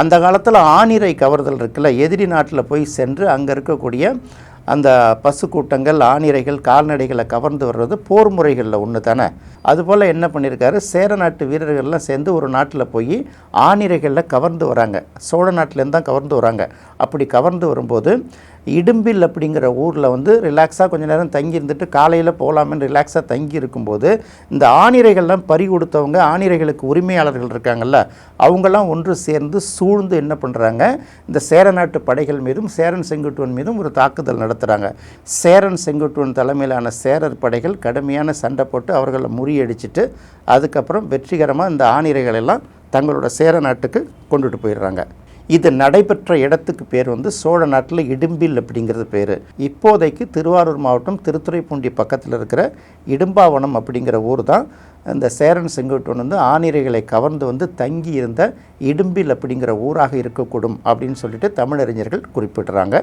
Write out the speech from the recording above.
அந்த காலத்தில் ஆணிரை கவர்தல் இருக்குல்ல, எதிரி நாட்டில் போய் சென்று அங்கே இருக்கக்கூடிய அந்த பசு கூட்டங்கள், ஆணிரைகள், கால்நடைகளை கவர்ந்து வர்றது போர் முறைகளில் ஒன்று தானே. அதுபோல் என்ன பண்ணியிருக்காரு, சேர நாட்டு வீரர்கள்லாம் சேர்ந்து ஒரு நாட்டில் போய் ஆணிரைகளில் கவர்ந்து வராங்க. சோழ நாட்டிலேருந்து தான் கவர்ந்து வராங்க. அப்படி கவர்ந்து வரும்போது இடும்பில் அப்படிங்கிற ஊரில் வந்து ரிலாக்ஸாக கொஞ்சம் நேரம் தங்கி இருந்துட்டு காலையில் போகலாமேன்னு ரிலாக்ஸாக தங்கி இருக்கும்போது இந்த ஆணிரைகள்லாம் பறி கொடுத்தவங்க, ஆணிரைகளுக்கு உரிமையாளர்கள் இருக்காங்கல்ல, அவங்கெல்லாம் ஒன்று சேர்ந்து சூழ்ந்து என்ன பண்ணுறாங்க, இந்த சேர நாட்டு படைகள் மீதும் சேரன் செங்குட்டுவன் மீதும் ஒரு தாக்குதல் நடத்துகிறாங்க. சேரன் செங்குட்டுவன் தலைமையிலான சேரர் படைகள் கடுமையான சண்டை போட்டு அவர்களை முறியடிச்சிட்டு அதுக்கப்புறம் வெற்றிகரமாக இந்த ஆணிரைகள் எல்லாம் தங்களோட சேர நாட்டுக்கு கொண்டுட்டு போயிடுறாங்க. இது நடைபெற்ற இடத்துக்கு பேர் வந்து சோழ நாட்டில் இடும்பில் அப்படிங்கிறது பேர். இப்போதைக்கு திருவாரூர் மாவட்டம் திருத்துறைப்பூண்டி பக்கத்தில் இருக்கிற இடும்பாவனம் அப்படிங்கிற ஊர் தான் இந்த சேரன் செங்குட்டுவன் வந்து ஆணிரைகளை கவர்ந்து வந்து தங்கி இருந்த இடும்பில் அப்படிங்கிற ஊராக இருக்கக்கூடும் அப்படின்னு சொல்லிட்டு தமிழறிஞர்கள் குறிப்பிடுறாங்க.